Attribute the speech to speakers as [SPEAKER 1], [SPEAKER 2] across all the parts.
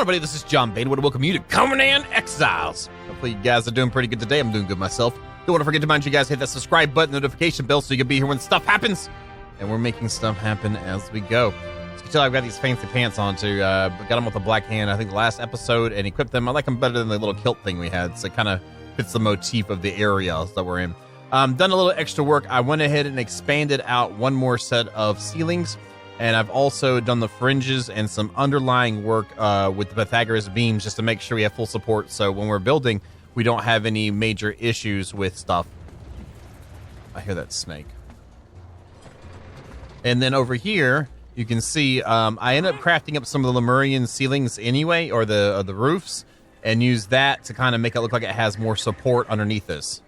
[SPEAKER 1] everybody, this is John Bain. I want to welcome you to Conan Exiles. Hopefully you guys are doing pretty good today. I'm doing good myself. Don't want to forget to remind you guys, hit that subscribe button, notification bell, so you can be here when stuff happens. And we're making stuff happen as we go. As you can tell, I've got these fancy pants on too. Got them with a black hand, I think, the last episode, and equipped them. I like them better than the little kilt thing we had, so it kind of fits the motif of the area that we're in. Done a little extra work. I went ahead and expanded out one more set of ceilings. And I've also done the fringes and some underlying work with the Pythagoras beams just to make sure we have full support. So when we're building, we don't have any major issues with stuff. I hear that snake. And then over here, you can see I ended up crafting up some of the Lemurian ceilings anyway, or the roofs, and use that to kind of make it look like it has more support underneath this.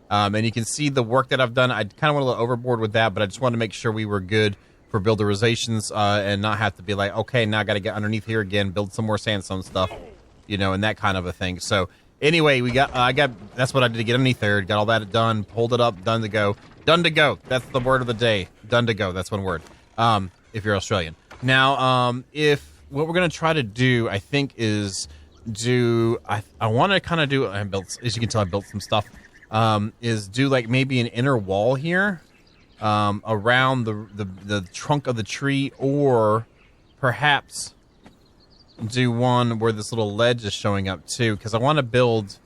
[SPEAKER 1] And you can see the work that I've done. I kind of went a little overboard with that, but I just wanted to make sure we were good for builderizations and not have to be like, okay, now I got to get underneath here again, build some more sandstone stuff, you know, and that kind of a thing. So anyway, that's what I did to get underneath there. Got all that done, pulled it up, done to go. Done to go. That's the word of the day. Done to go. That's one word. If you're Australian. Now, if what we're going to try to do, I think, is I want to kind of do, as you can tell, I built some stuff, is do like maybe an inner wall here. Around the trunk of the tree, or perhaps do one where this little ledge is showing up too, because I want to build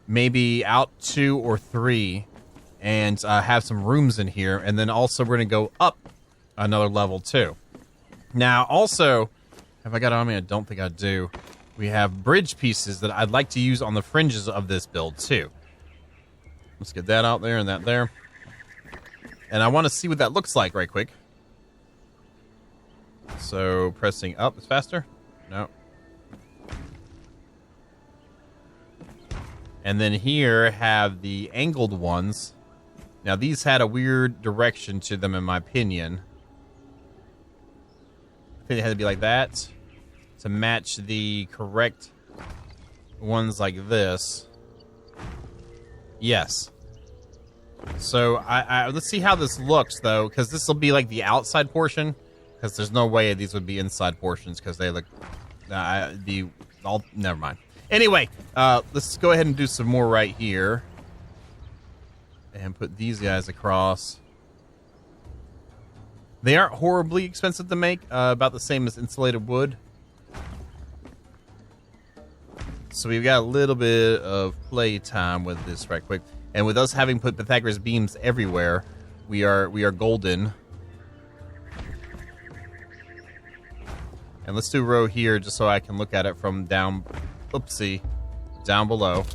[SPEAKER 1] maybe out 2 or 3 and have some rooms in here, and then also we're going to go up another level too. Now also, have I got it on me? I don't think I do. We have bridge pieces that I'd like to use on the fringes of this build too. Let's get that out there and that there. And I want to see what that looks like right quick. So pressing up is faster? No. And then here have the angled ones. Now these had a weird direction to them in my opinion. I think it had to be like that to match the correct ones like this. Yes. So let's see how this looks though, because this will be like the outside portion, because there's no way these would be inside portions because they look never mind. Anyway, let's go ahead and do some more right here and put these guys across. They aren't horribly expensive to make, about the same as insulated wood. So we've got a little bit of play time with this right quick. And with us having put Pythagoras beams everywhere, we are golden. And let's do a row here just so I can look at it from down below.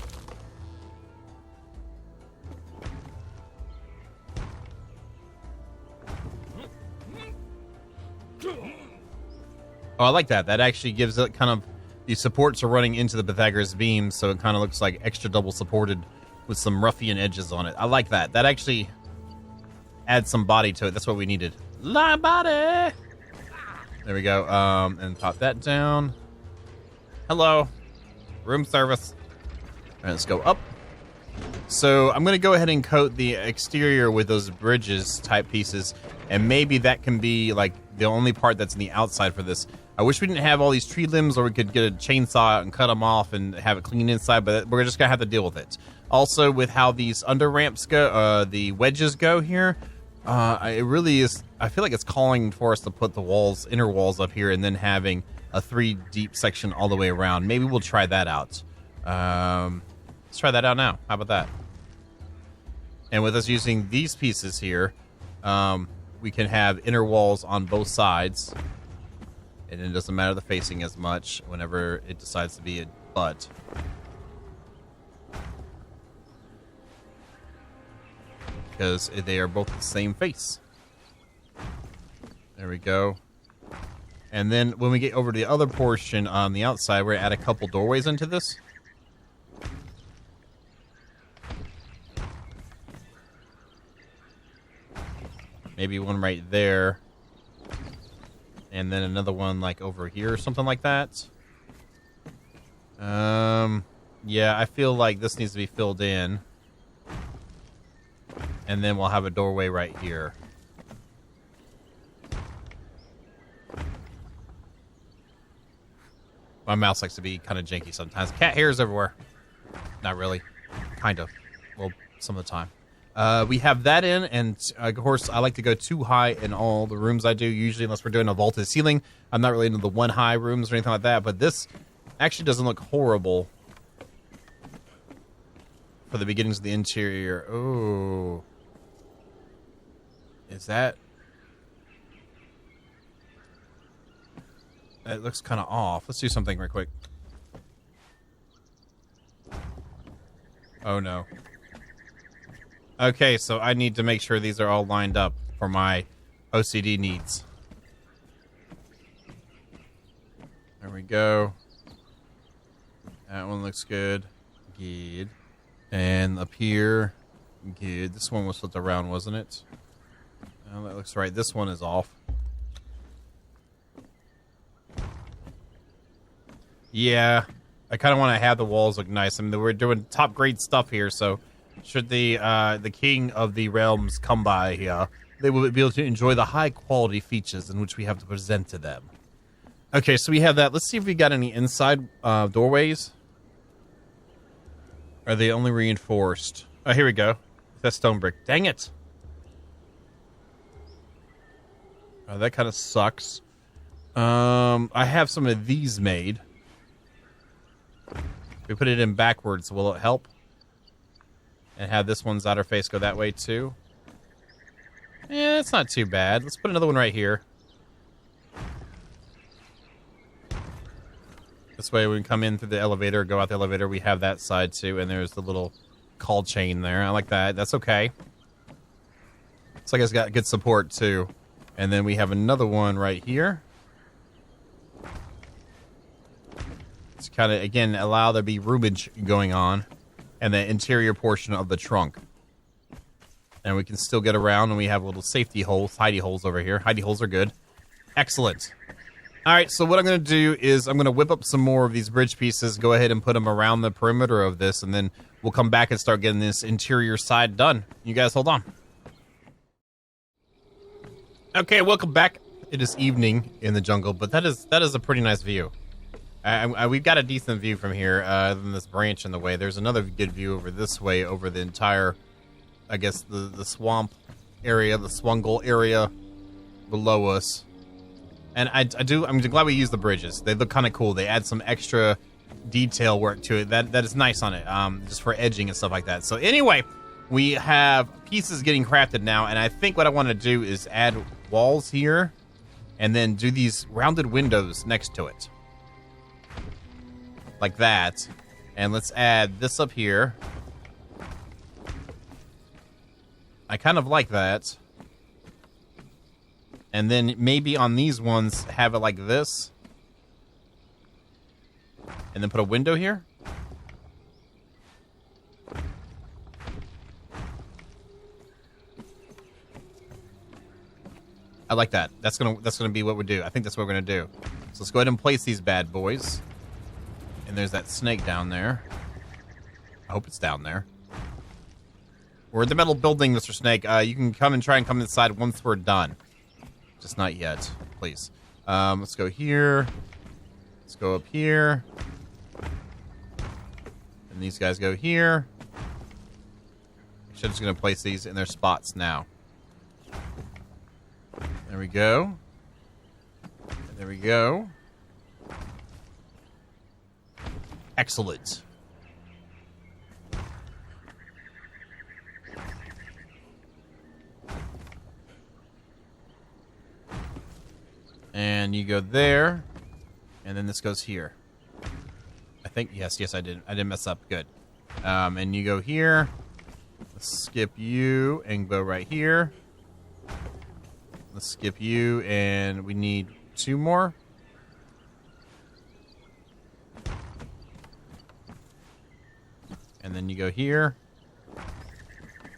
[SPEAKER 1] Oh, I like that. That actually gives it kind of, the supports are running into the Pythagoras beams, so it kind of looks like extra double supported with some ruffian edges on it. I like that. That actually adds some body to it. That's what we needed. Live body! There we go. And pop that down. Hello. Room service. All right, let's go up. So I'm going to go ahead and coat the exterior with those bridges type pieces. And maybe that can be like the only part that's in the outside for this. I wish we didn't have all these tree limbs, or we could get a chainsaw out and cut them off and have it clean inside, but we're just going to have to deal with it. Also, with how these under ramps go, the wedges go here, it really is, I feel like it's calling for us to put the walls, inner walls up here, and then having a 3 deep section all the way around. Maybe we'll try that out. Let's try that out now. How about that? And with us using these pieces here, we can have inner walls on both sides. And it doesn't matter the facing as much whenever it decides to be a butt. Because they are both the same face. There we go. And then when we get over to the other portion on the outside, we're going to add a couple doorways into this. Maybe one right there. And then another one like over here or something like that. Yeah, I feel like this needs to be filled in. And then we'll have a doorway right here. My mouse likes to be kind of janky sometimes. Cat hairs everywhere. Not really. Kind of. Well, some of the time. We have that in, and of course, I like to go too high in all the rooms I do, usually, unless we're doing a vaulted ceiling. I'm not really into the one high rooms or anything like that, but this actually doesn't look horrible for the beginnings of the interior. Oh. Is that... That looks kind of off. Let's do something real quick. Oh, no. Okay, so I need to make sure these are all lined up for my OCD needs. There we go. That one looks good. Good. And up here. Good. This one was flipped around, wasn't it? Oh, that looks right. This one is off. Yeah. I kind of want to have the walls look nice. I mean, we're doing top grade stuff here, so should the king of the realms come by here, they will be able to enjoy the high quality features in which we have to present to them. Okay, so we have that. Let's see if we got any inside doorways. Are they only reinforced? Oh, here we go. That stone brick. Dang it. Oh, that kind of sucks. I have some of these made. We put it in backwards. Will it help? And have this one's outer face go that way too? Yeah, it's not too bad. Let's put another one right here. This way we can come in through the elevator, go out the elevator. We have that side too, and there's the little call chain there. I like that. That's okay. Looks like it's got good support too. And then we have another one right here. It's kind of, again, allow there to be roomage going on. And the interior portion of the trunk. And we can still get around, and we have little safety holes, hidey holes over here. Hidey holes are good. Excellent. All right, so what I'm going to do is I'm going to whip up some more of these bridge pieces, go ahead and put them around the perimeter of this, and then we'll come back and start getting this interior side done. You guys hold on. Okay, welcome back. It is evening in the jungle, but that is a pretty nice view. We've got a decent view from here, other than this branch in the way. There's another good view over this way, over the entire, I guess, the swamp area, the swungle area below us. And I'm glad we use the bridges. They look kind of cool. They add some extra detail work to it. That is nice on it, just for edging and stuff like that. So anyway, we have pieces getting crafted now, and I think what I want to do is add walls here, and then do these rounded windows next to it. Like that. And let's add this up here. I kind of like that. And then maybe on these ones, have it like this. And then put a window here. I like that. That's gonna be what we do. I think that's what we're gonna do. So let's go ahead and place these bad boys. And there's that snake down there. I hope it's down there. We're in the middle building, Mr. Snake. You can come inside once we're done. Just not yet, please. Let's go here. Let's go up here. And these guys go here. I'm just going to place these in their spots now. There we go. There we go. Excellent. And you go there, and then this goes here. I think yes, I didn't mess up. Good. And you go here. Let's skip you and go right here. Let's skip you, and we need 2 more. And then you go here.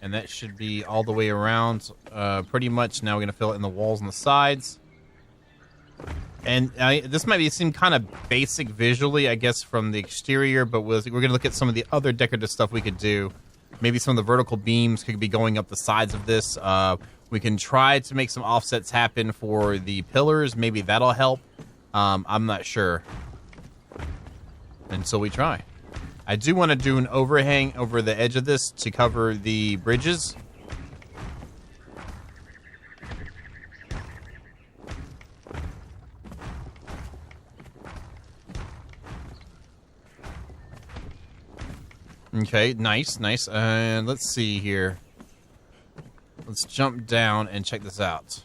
[SPEAKER 1] And that should be all the way around. Pretty much now we're going to fill it in the walls and the sides. And this might seem kind of basic visually, I guess, from the exterior, but we're going to look at some of the other decorative stuff we could do. Maybe some of the vertical beams could be going up the sides of this. We can try to make some offsets happen for the pillars. Maybe that'll help. I'm not sure. until we try. I do want to do an overhang over the edge of this to cover the bridges. Okay, nice, nice. And let's see here. Let's jump down and check this out.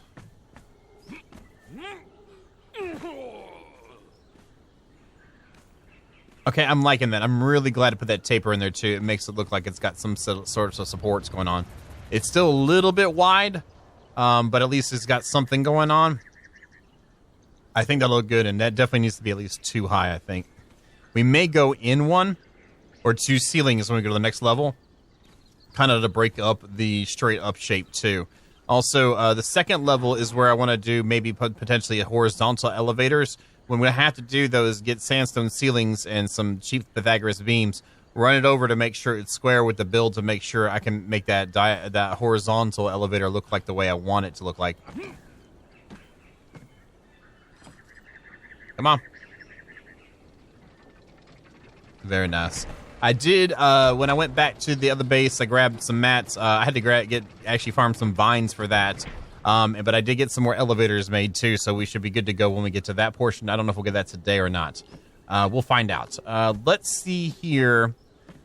[SPEAKER 1] Okay, I'm liking that. I'm really glad to put that taper in there, too. It makes it look like it's got some sorts of supports going on. It's still a little bit wide, but at least it's got something going on. I think that'll look good, and that definitely needs to be at least 2 high, I think. We may go in 1 or 2 ceilings when we go to the next level, kind of to break up the straight-up shape, too. Also, the second level is where I want to do maybe potentially horizontal elevators. What I'm going to have to do, though, is get sandstone ceilings and some cheap Pythagoras beams, run it over to make sure it's square with the build to make sure I can make that horizontal elevator look like the way I want it to look like. Come on. Very nice. I did, when I went back to the other base, I grabbed some mats. I had to actually farm some vines for that. But I did get some more elevators made, too, so we should be good to go when we get to that portion. I don't know if we'll get that today or not. We'll find out. Let's see here.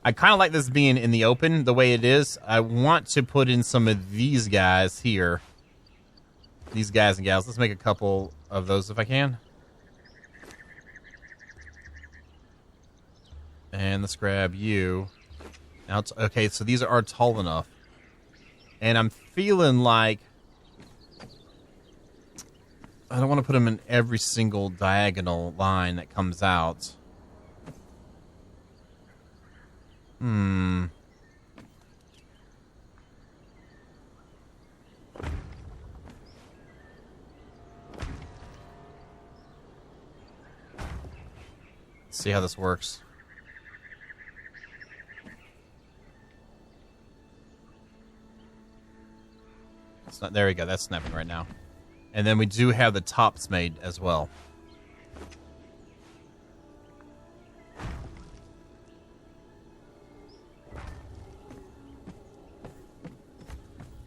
[SPEAKER 1] I kind of like this being in the open the way it is. I want to put in some of these guys here. These guys and gals. Let's make a couple of those if I can. And let's grab you. Now okay, so these are tall enough. And I'm feeling like I don't want to put them in every single diagonal line that comes out. Let's see how this works. It's not, there we go. That's snapping right now. And then we do have the tops made as well.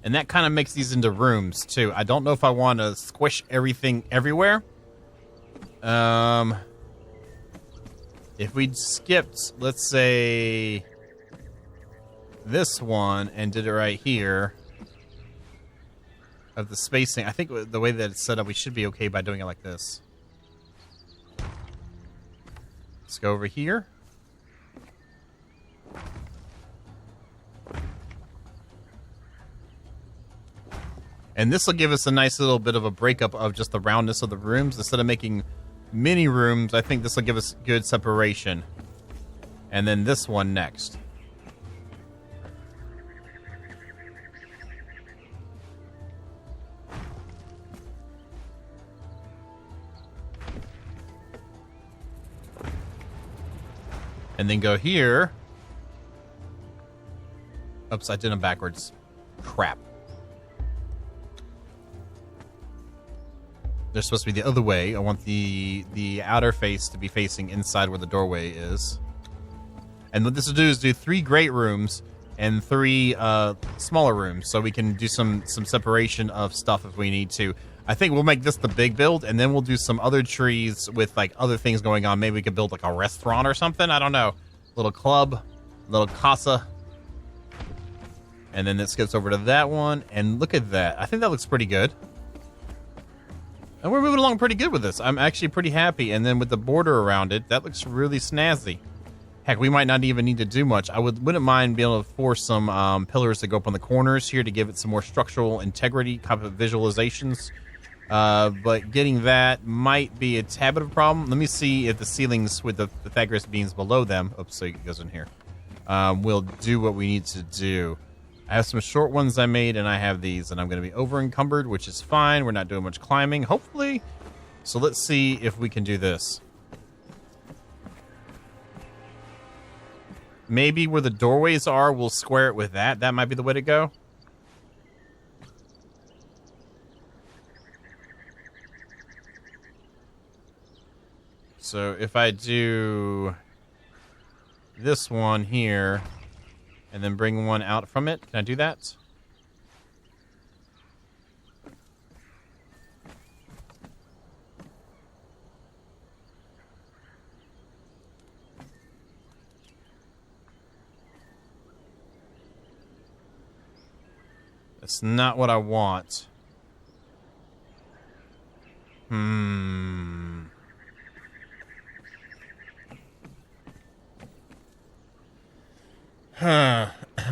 [SPEAKER 1] And that kind of makes these into rooms, too. I don't know if I want to squish everything everywhere. If we'd skipped, let's say, this one and did it right here, of the spacing, I think the way that it's set up, we should be okay by doing it like this. Let's go over here. And this will give us a nice little bit of a breakup of just the roundness of the rooms. Instead of making mini rooms, I think this will give us good separation. And then this one next. And then go here. Oops, I did them backwards. Crap. They're supposed to be the other way. I want the outer face to be facing inside where the doorway is. And what this will do is do 3 great rooms and 3 smaller rooms, so we can do some separation of stuff if we need to. I think we'll make this the big build, and then we'll do some other trees with like other things going on. Maybe we could build like a restaurant or something. I don't know. Little club, little casa. And then this gets over to that one. And look at that. I think that looks pretty good. And we're moving along pretty good with this. I'm actually pretty happy. And then with the border around it, that looks really snazzy. Heck, we might not even need to do much. I wouldn't mind being able to force some pillars to go up on the corners here to give it some more structural integrity, kind of visualizations. But getting that might be a tad bit of a problem. Let me see if the ceilings with the Pythagoras beams below them, oops, so it goes in here, will do what we need to do. I have some short ones I made, and I have these, and I'm going to be over encumbered, which is fine. We're not doing much climbing, hopefully. So let's see if we can do this. Maybe where the doorways are, we'll square it with that. That might be the way to go. So if I do this one here and then bring one out from it. Can I do that? That's not what I want. I'm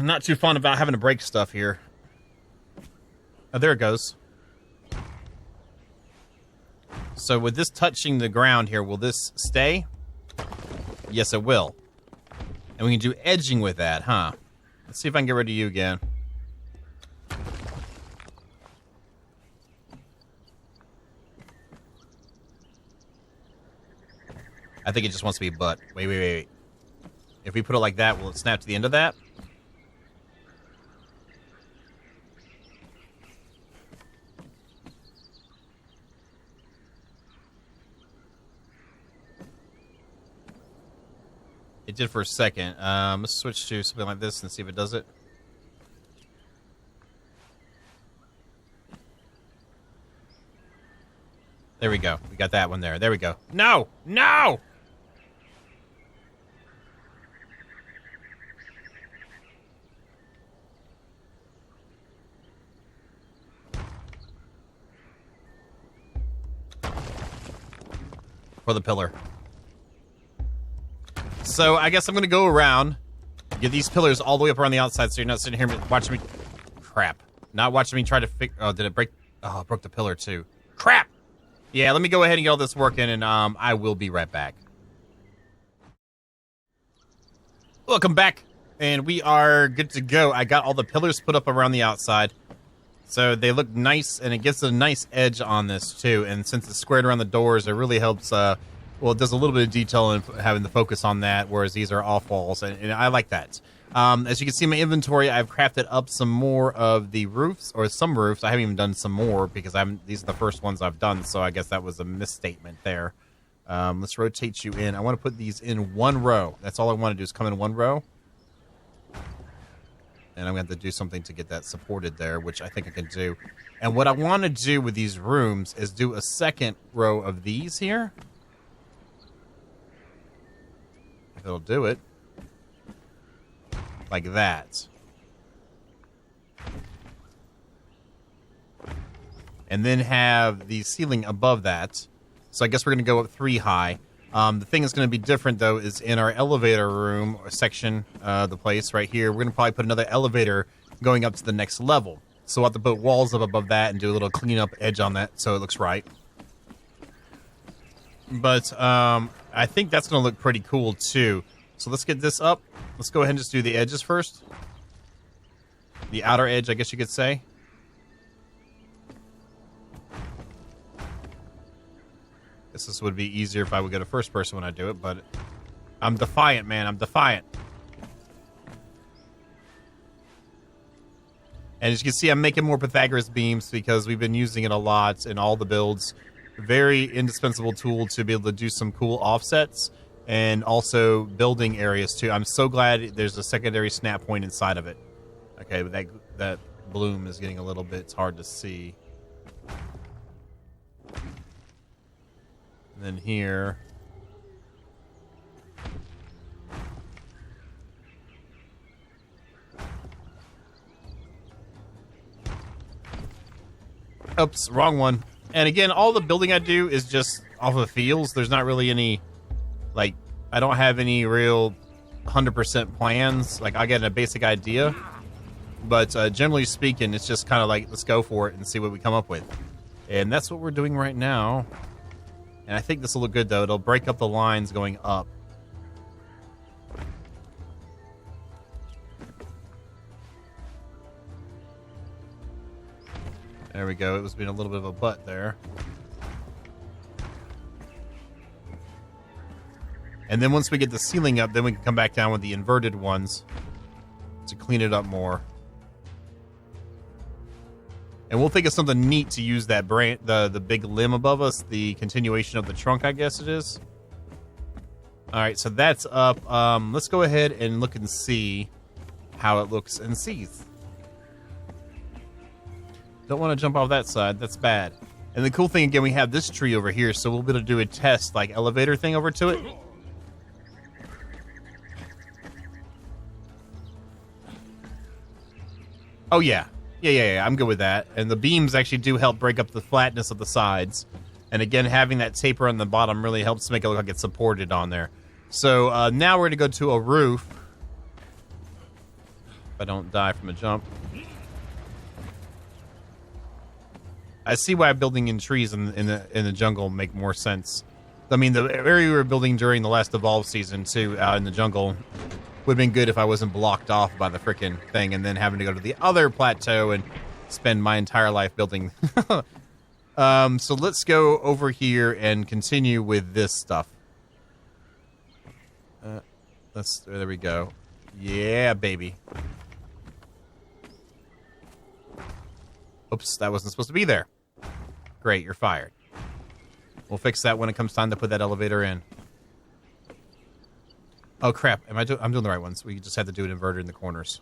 [SPEAKER 1] not too fond about having to break stuff here. Oh, there it goes. So with this touching the ground here, will this stay? Yes, it will. And we can do edging with that, huh? Let's see if I can get rid of you again. I think it just wants to be a butt. Wait. If we put it like that, will it snap to the end of that? It did for a second. Let's switch to something like this and see if it does it. There we go. We got that one there. There we go. No! No! For the pillar. So I guess I'm going to go around, get these pillars all the way up around the outside so you're not sitting here watching me... Crap. Not watching me try to figure... Oh, did it break... Oh, it broke the pillar too. Crap! Yeah, let me go ahead and get all this working, and I will be right back. Welcome back, and we are good to go. I got all the pillars put up around the outside, so they look nice, and it gives a nice edge on this, too. And since it's squared around the doors, it really helps... well, it does a little bit of detail in having the focus on that, whereas these are off walls, and I like that. As you can see in my inventory, I've crafted up some more of the roofs, or some roofs. I haven't even done some more because these are the first ones I've done, so I guess that was a misstatement there. Let's rotate you in. I want to put these in one row. That's all I want to do is come in one row. And I'm going to have to do something to get that supported there, which I think I can do. And what I want to do with these rooms is do a second row of these here. If it'll do it. Like that. And then have the ceiling above that. So I guess we're going to go up 3 high. The thing that's going to be different, though, is in our elevator room or section, the place right here, we're going to probably put another elevator going up to the next level. So we'll have to put walls up above that and do a little cleanup edge on that so it looks right. But I think that's going to look pretty cool, too. So let's get this up. Let's go ahead and just do the edges first. The outer edge, I guess you could say. Guess this would be easier if I would go to first person when I do it, but I'm defiant, man. I'm defiant. And as you can see, I'm making more Pythagoras beams because we've been using it a lot in all the builds. Very indispensable tool to be able to do some cool offsets. And also building areas, too. I'm so glad there's a secondary snap point inside of it. Okay, but that bloom is getting a little bit hard to see. And then here. Oops, wrong one. And again, all the building I do is just off of feels. There's not really any... Like, I don't have any real 100% plans. Like, I get a basic idea. But generally speaking, it's just kind of like, let's go for it and see what we come up with. And that's what we're doing right now. And I think this will look good, though. It'll break up the lines going up. There we go. It was being a little bit of a butt there. And then once we get the ceiling up, then we can come back down with the inverted ones to clean it up more. And we'll think of something neat to use that the big limb above us, the continuation of the trunk, I guess it is. All right, so that's up. Let's go ahead and look and see how it looks and sees. Don't want to jump off that side. That's bad. And the cool thing, again, we have this tree over here, so we'll be able to do a test, like, elevator thing over to it. Oh, yeah. Yeah. I'm good with that. And the beams actually do help break up the flatness of the sides. And again, having that taper on the bottom really helps make it look like it's supported on there. So now we're going to go to a roof. If I don't die from a jump. I see why building in trees in the jungle make more sense. I mean, the area we were building during the last Evolve season, too, out in the jungle, would have been good if I wasn't blocked off by the frickin' thing and then having to go to the other plateau and spend my entire life building. So let's go over here and continue with this stuff. There we go. Yeah, baby. Oops, that wasn't supposed to be there. Great, you're fired. We'll fix that when it comes time to put that elevator in. Oh crap! I'm doing the right ones. We just have to do an inverter in the corners.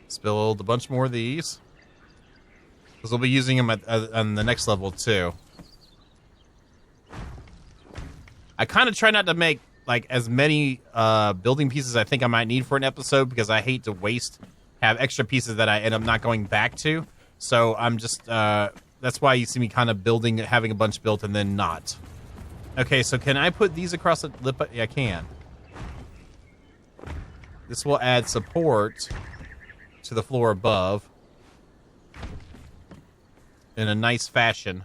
[SPEAKER 1] Let's build a bunch more of these, because we'll be using them on the next level too. I kind of try not to make like as many building pieces I think I might need for an episode, because I hate to have extra pieces that I end up not going back to. So I'm just that's why you see me kind of having a bunch built and then not. Okay, so can I put these across the lip? Yeah, I can. This will add support to the floor above in a nice fashion.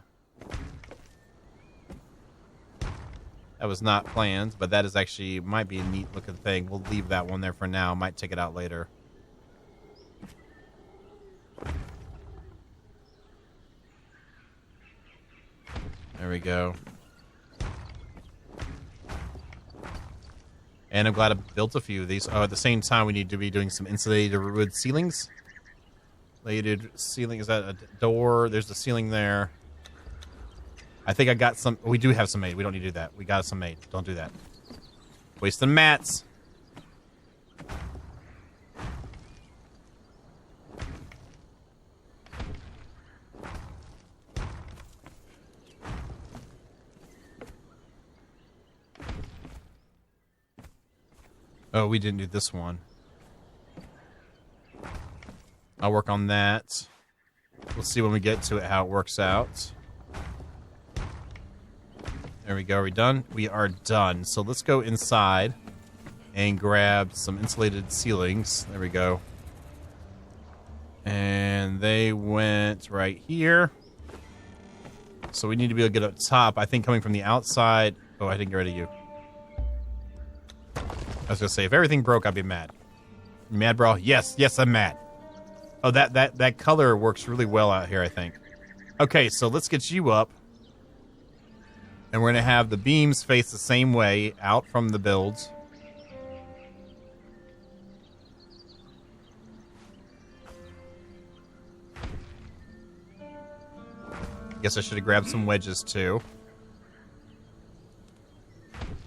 [SPEAKER 1] That was not planned, but that is actually might be a neat looking thing. We'll leave that one there for now. Might take it out later. There we go. And I'm glad I built a few of these. Oh, at the same time, we need to be doing some insulated wood ceilings. Insulated ceiling. Is that a door? There's the ceiling there. I think I got some. We do have some made. We don't need to do that. We got some made. Don't do that. Wasting mats. Oh, we didn't do this one. I'll work on that. We'll see when we get to it how it works out. There we go. Are we done? We are done. So let's go inside and grab some insulated ceilings. There we go. And they went right here. So we need to be able to get up top. I think coming from the outside. Oh, I didn't get rid of you. I was going to say, if everything broke, I'd be mad. You mad, bro? Yes, I'm mad. Oh, that color works really well out here, I think. Okay, so let's get you up. And we're going to have the beams face the same way out from the builds. Guess I should have grabbed some wedges, too.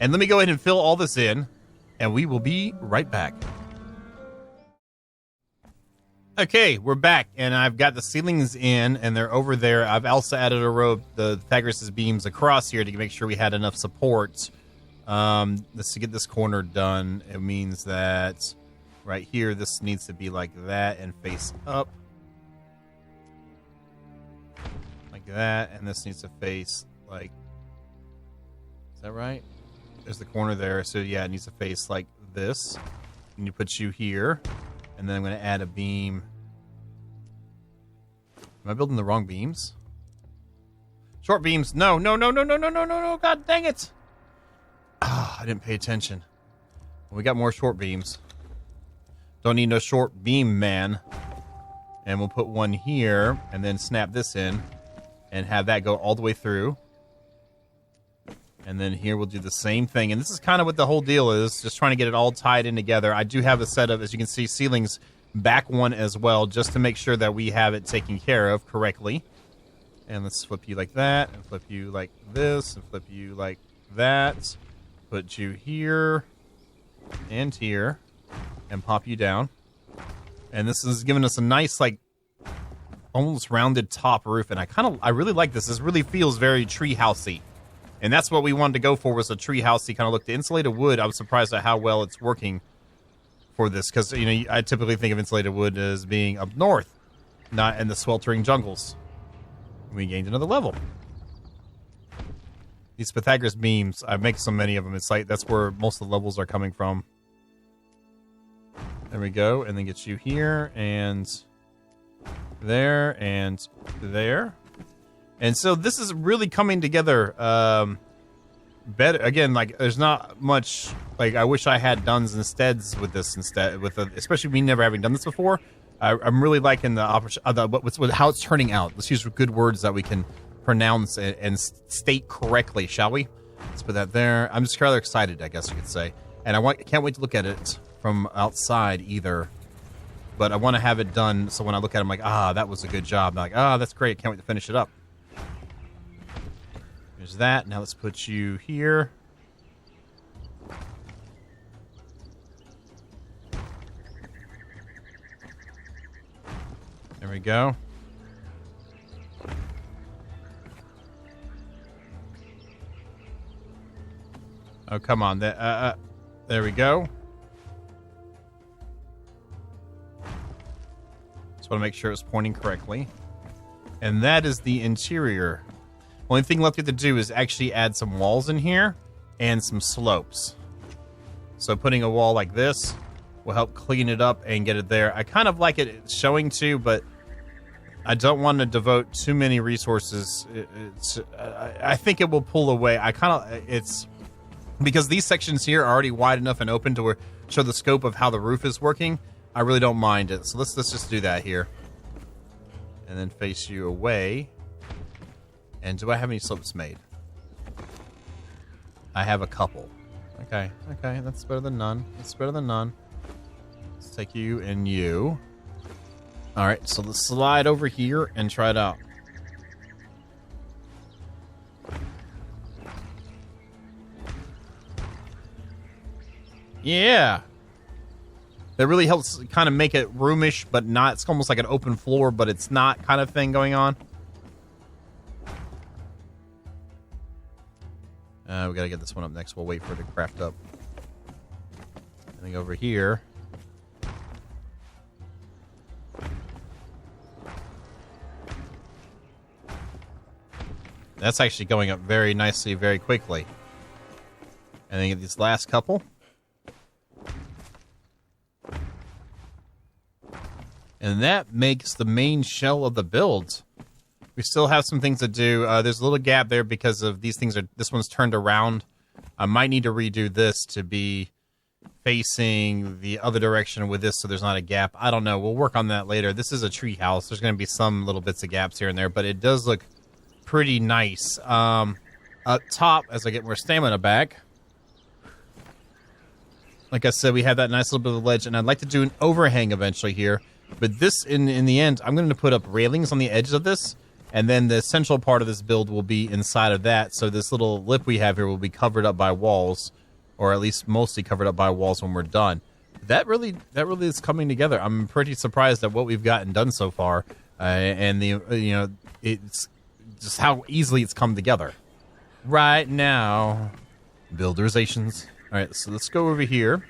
[SPEAKER 1] And let me go ahead and fill all this in. And we will be right back. Okay, we're back, and I've got the ceilings in, and they're over there. I've also added a row of the Pythagoras' beams across here to make sure we had enough support. Let's get this corner done. It means that right here, this needs to be like that and face up. Like that, and this needs to face like... Is that right? There's the corner there, so yeah, it needs to face like this. And you put you here, and then I'm going to add a beam. Am I building the wrong beams? Short beams. No. God dang it. Ah, I didn't pay attention. We got more short beams. Don't need no short beam, man. And we'll put one here, and then snap this in, and have that go all the way through. And then here we'll do the same thing. And this is kind of what the whole deal is, just trying to get it all tied in together. I do have a set of, as you can see, ceilings back one as well, just to make sure that we have it taken care of correctly. And let's flip you like that, and flip you like this, and flip you like that. Put you here and here, and pop you down. And this is giving us a nice, like, almost rounded top roof. And I really like this. This really feels very treehousey. And that's what we wanted to go for, was a treehousey kind of look. The insulated wood, I was surprised at how well it's working for this. Because, you know, I typically think of insulated wood as being up north, not in the sweltering jungles. We gained another level. These Pythagoras beams, I make so many of them. It's like that's where most of the levels are coming from. There we go. And then get you here and there and there. And so this is really coming together better. Again, like there's not much, like I wish I had dones and steads with this instead, especially me never having done this before. I'm really liking the how it's turning out. Let's use good words that we can pronounce and state correctly, shall we? Let's put that there. I'm just rather excited, I guess you could say. And I can't wait to look at it from outside either. But I want to have it done so when I look at it, I'm like, that was a good job. I'm like, that's great. Can't wait to finish it up. There's that. Now let's put you here. There we go. Oh, come on. There we go. Just want to make sure it's pointing correctly. And that is the interior. Only thing left to do is actually add some walls in here and some slopes. So putting a wall like this will help clean it up and get it there. I kind of like it showing too, but I don't want to devote too many resources. I think it will pull away. It's because these sections here are already wide enough and open to show the scope of how the roof is working. I really don't mind it. So let's just do that here. And then face you away. And do I have any slopes made? I have a couple. Okay, that's better than none. That's better than none. Let's take you and you. Alright, so let's slide over here and try it out. Yeah! That really helps kind of make it roomish, but not. It's almost like an open floor, but it's not kind of thing going on. We gotta get this one up next. We'll wait for it to craft up. I think over here. That's actually going up very nicely, very quickly. And then get these last couple. And that makes the main shell of the build. We still have some things to do. There's a little gap there because of these things. This one's turned around. I might need to redo this to be facing the other direction with this so there's not a gap. I don't know. We'll work on that later. This is a tree house. There's going to be some little bits of gaps here and there, but it does look pretty nice. Up top, as I get more stamina back, like I said, we have that nice little bit of ledge, and I'd like to do an overhang eventually here. But this, in the end, I'm going to put up railings on the edges of this. And then the central part of this build will be inside of that. So this little lip we have here will be covered up by walls, or at least mostly covered up by walls when we're done. That really is coming together. I'm pretty surprised at what we've gotten done so far, and it's just how easily it's come together. Right now, builderizations. All right, so let's go over here.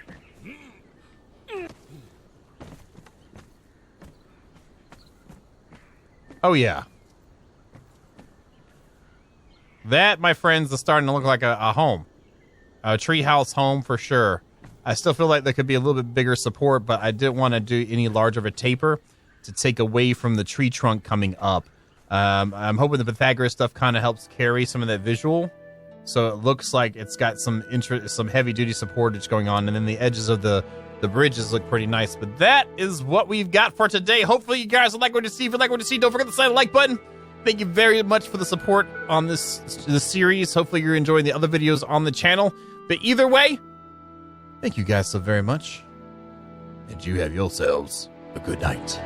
[SPEAKER 1] Oh yeah. That, my friends, is starting to look like a home. A treehouse home for sure. I still feel like there could be a little bit bigger support, but I didn't want to do any larger of a taper to take away from the tree trunk coming up. I'm hoping the Pythagoras stuff kind of helps carry some of that visual. So it looks like it's got some heavy-duty supportage going on, and then the edges of the bridges look pretty nice. But that is what we've got for today. Hopefully you guys will like what you see. If you like what you see, don't forget to slide the like button. Thank you very much for the support on this series. Hopefully you're enjoying the other videos on the channel. But either way, thank you guys so very much. And you have yourselves a good night.